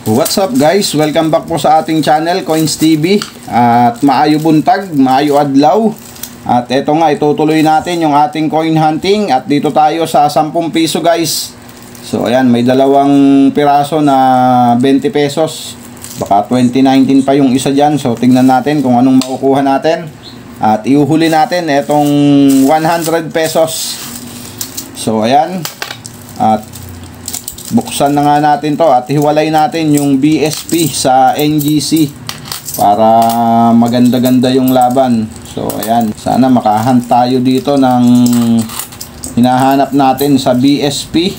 What's up guys? Welcome back po sa ating channel, Coins TV. At maayo buntag, maayo adlaw. At eto nga, itutuloy natin yung ating coin hunting. At dito tayo sa 10 piso guys. So ayan, may dalawang piraso na 20 pesos. Baka 2019 pa yung isa dyan. So tignan natin kung anong makukuha natin. At iuhuli natin etong 100 pesos. So ayan. At buksan na nga natin to at hiwalay natin yung BSP sa NGC para maganda-ganda yung laban. So ayan, sana makahunt tayo dito ng hinahanap natin sa BSP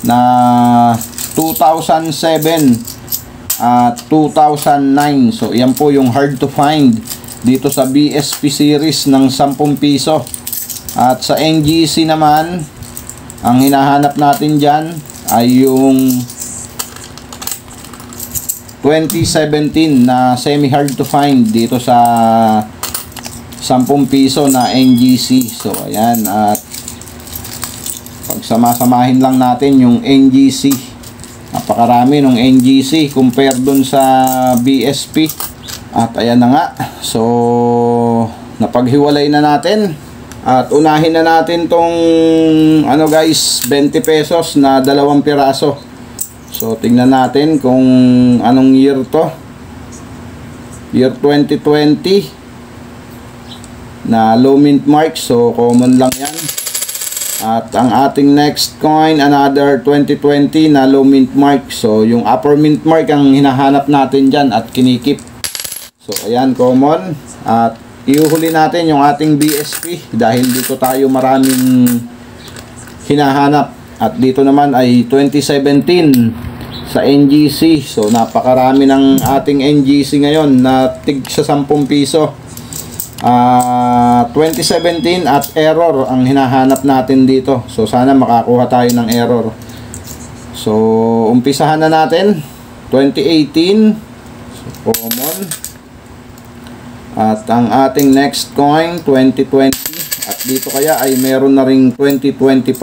na 2007 at 2009. So yan po yung hard to find dito sa BSP series ng 10 piso. At sa NGC naman, ang hinahanap natin dyan ay yung 2017 na semi hard to find dito sa 10 piso na NGC. So ayan, at pagsama-samahin lang natin yung NGC. Napakarami ng NGC compare dun sa BSP. At ayan na nga, so napaghiwalay na natin. At unahin na natin tong ano guys, 20 pesos na dalawang piraso. So tingnan natin kung anong year to. Year 2020 na low mint mark, so common lang yan. At ang ating next coin, another 2020 na low mint mark. So yung upper mint mark ang hinahanap natin dyan at kinikip. So ayan, common. At iuhuli natin yung ating BSP dahil dito tayo maraming hinahanap. At dito naman ay 2017 sa NGC. So napakarami ng ating NGC ngayon na tig sa 10 piso. 2017 at error ang hinahanap natin dito. So sana makakuha tayo ng error. So umpisahan na natin 2018. So common. At ang ating next coin 2020, at dito kaya ay meron na ring 2025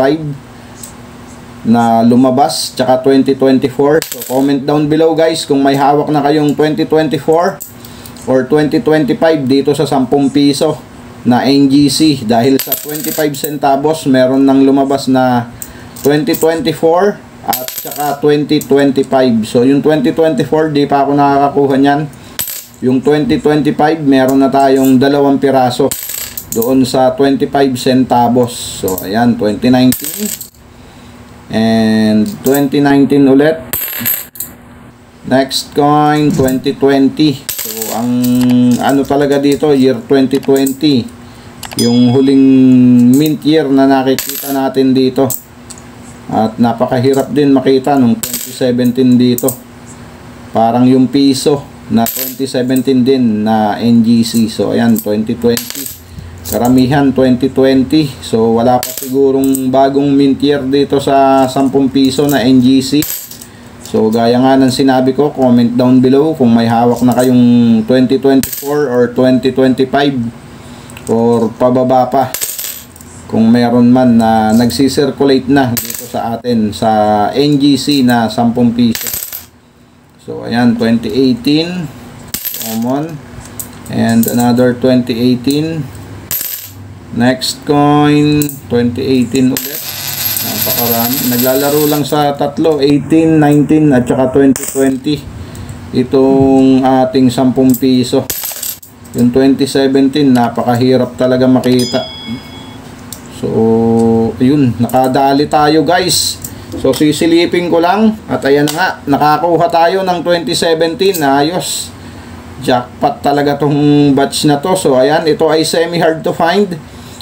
na lumabas, tsaka 2024. So comment down below guys kung may hawak na kayong 2024 or 2025 dito sa 10 piso na NGC. Dahil sa 25 centavos meron nang lumabas na 2024 at tsaka 2025. So yung 2024 di pa ako nakakakuha niyan. Yung 2025 meron na tayong dalawang piraso doon sa 25 centavos. So ayan, 2019 and 2019 ulit. Next coin 2020. So ang ano talaga dito, year 2020 yung huling mint year na nakikita natin dito. At napakahirap din makita nung 2017 dito. Parang yung piso na 2017 din na NGC. So ayan, 2020 karamihan 2020. So wala pa sigurong bagong mint year dito sa 10 piso na NGC. So gaya nga ng sinabi ko, comment down below kung may hawak na kayong 2024 or 2025 or pababa pa, kung meron man na nagsisirculate na dito sa atin sa NGC na 10 piso. So ayan, 2018 common and another 2018. Next coin 2018 ulit. Napakarami, naglalaro lang sa tatlo, 18, 19 at saka 2020 itong ating 10 piso. Yung 2017 napakahirap talaga makita. So ayun, nakadali tayo guys. So sisilipin ko lang at ayan nga, nakakuha tayo ng 2017 na ayos. Jackpot talaga tong batch na to. So ayan, ito ay semi hard to find.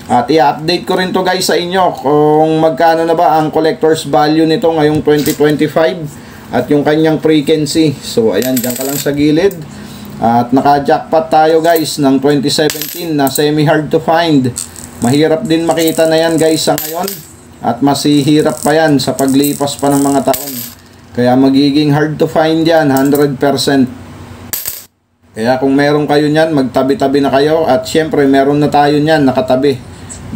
At i-update ko rin to guys sa inyo kung magkano na ba ang collector's value nito ngayong 2025 at yung kanyang frequency. So ayan, dyan ka lang sa gilid. At naka-jackpot tayo guys ng 2017 na semi hard to find. Mahirap din makita na yan guys sa ngayon. At masihirap pa yan sa paglipas pa ng mga taon. Kaya magiging hard to find yan, 100%. Kaya kung meron kayo nyan, magtabi-tabi na kayo. At syempre, meron na tayo nyan, nakatabi.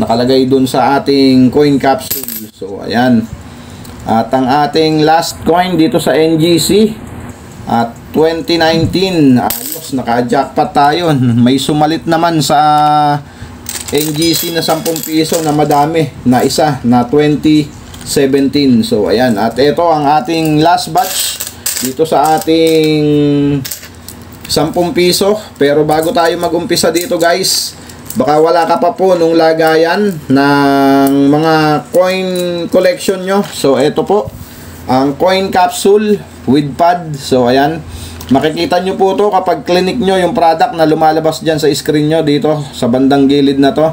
Nakalagay dun sa ating coin capsule. So, ayan. At ang ating last coin dito sa NGC At 2019, ayos, naka-jackpot tayo. May sumalit naman sa NGC na 10 piso na madami, na isa, na 2017. So, ayan. At ito ang ating last batch dito sa ating 10 piso. Pero bago tayo mag-umpisa dito guys, baka wala ka pa po nung lagayan ng mga coin collection nyo. So, ito po, ang coin capsule with pad. So, ayan. Makikita nyo po to kapag clinic nyo yung product na lumalabas dyan sa screen nyo dito sa bandang gilid na to.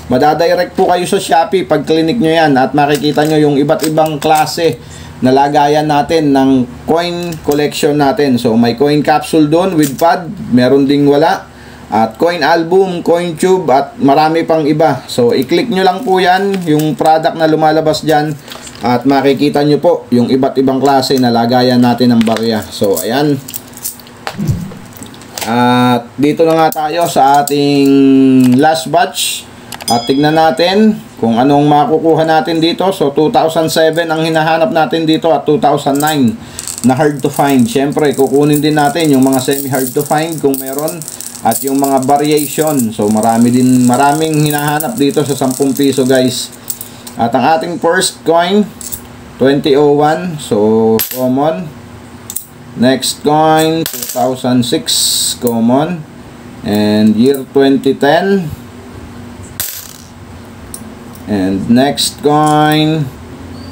Madadirect po kayo sa Shopee pag clinic nyo yan at makikita nyo yung iba't ibang klase na lagayan natin ng coin collection natin. So, may coin capsule doon with pad. Meron ding wala. At coin album, coin tube, at marami pang iba. So, i-click nyo lang po yan, yung product na lumalabas dyan. At makikita nyo po yung iba't ibang klase na lagayan natin ng barya. So, ayan. At dito na nga tayo sa ating last batch. At tignan natin kung anong makukuha natin dito. So, 2007 ang hinahanap natin dito at 2009 na hard to find. Siyempre, kukunin din natin yung mga semi-hard to find kung meron. At yung mga variation. So, maraming hinahanap dito sa 10 piso guys. At ang ating first coin, 2001. So, common. Next coin, 2006. Common. And year 2010. And next coin,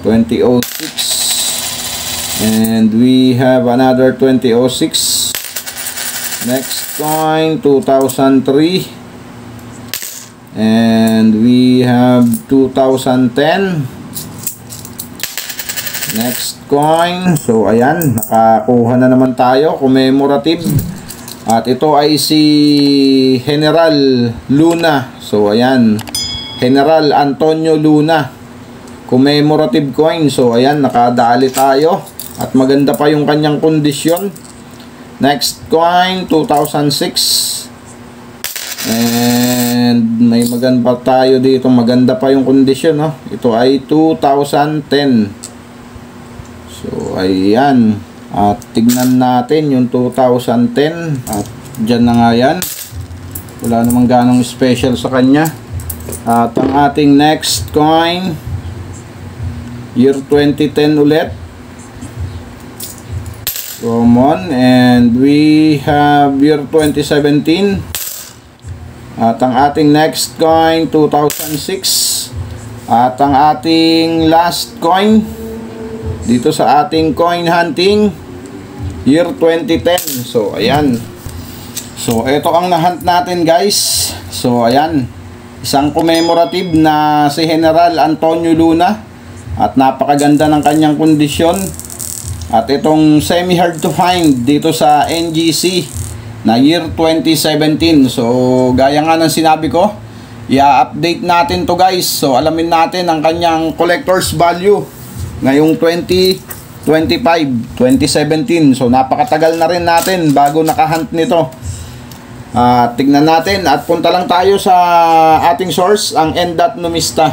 2006. And we have another 2006. Next coin, 2003. And we have 2010. Next coin. So, ayan. Nakakuha na naman tayo. Commemorative. At ito ay si General Luna. So, ayan. General Antonio Luna. Commemorative coin. So, ayan. Nakadali tayo. At maganda pa yung kanyang kondisyon. Next coin, 2006. And may maganda tayo dito. Maganda pa yung kondisyon, no? Ito ay 2010. So, ayan. At tignan natin yung 2010. At dyan na nga yan. Wala namang ganong special sa kanya. At ang ating next coin, year 2010 ulit. Common. And we have year 2017. At ang ating next coin, 2006. At ang ating last coin dito sa ating coin hunting, year 2010. So, ayan. So, ito ang nahunt natin guys. So, ayan. Isang commemorative na si General Antonio Luna. At napakaganda ng kanyang kondisyon. At itong semi-hard to find dito sa NGC na year 2017. So, gaya nga ng sinabi ko, i-update natin to guys. So, alamin natin ang kanyang collector's value ngayong 2025, 2017. So, napakatagal na rin natin bago nakahunt nito. Tignan natin at punta lang tayo sa ating source, ang N.Numista.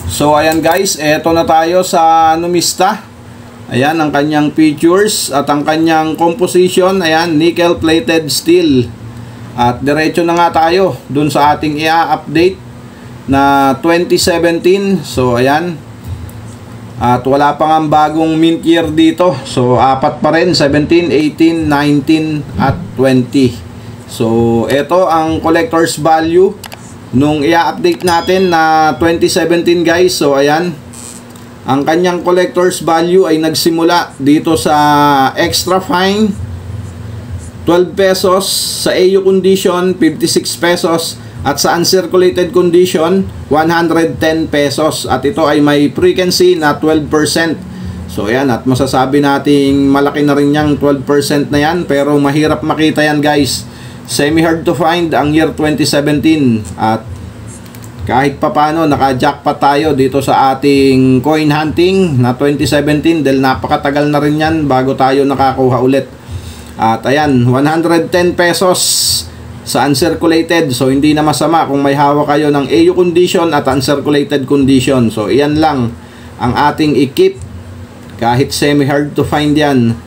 So, ayan guys, eto na tayo sa Numista. Ayan ang kanyang features at ang kanyang composition. Ayan, nickel plated steel. At diretso na nga tayo dun sa ating i-update na 2017. So, ayan. At wala pa nga bagong mint year dito. So, apat pa rin, 17, 18, 19, at 20. So, ito ang collector's value nung i-update natin na 2017 guys. So, ayan. Ang kanyang collector's value ay nagsimula dito sa extra fine, 12 pesos. Sa AU condition, 56 pesos. At sa uncirculated condition, 110 pesos. At ito ay may frequency na 12%. So, ayan. At masasabi nating malaki na rin yung 12% na yan. Pero mahirap makita yan guys. Semi-hard to find ang year 2017. At kahit papano naka-jackpot tayo dito sa ating coin hunting na 2017 dahil napakatagal na rin yan bago tayo nakakuha ulit. At ayan, 110 pesos sa uncirculated. So, hindi na masama kung may hawak kayo ng AU condition at uncirculated condition. So, iyan lang ang ating i-keep kahit semi-hard to find yan.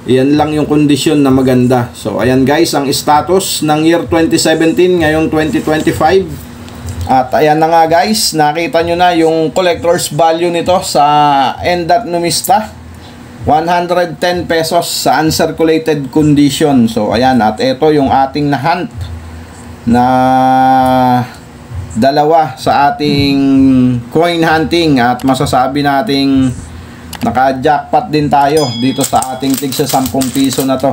Yan lang yung kondisyon na maganda. So ayan guys, ang status ng year 2017 ngayong 2025. At ayan na nga guys, nakita nyo na yung collector's value nito sa Endat Numista. 110 pesos sa uncirculated condition. So ayan, at ito yung ating na-hunt na dalawa sa ating coin hunting, at masasabi nating naka-jackpot din tayo dito sa ating tig sa 10 piso na to.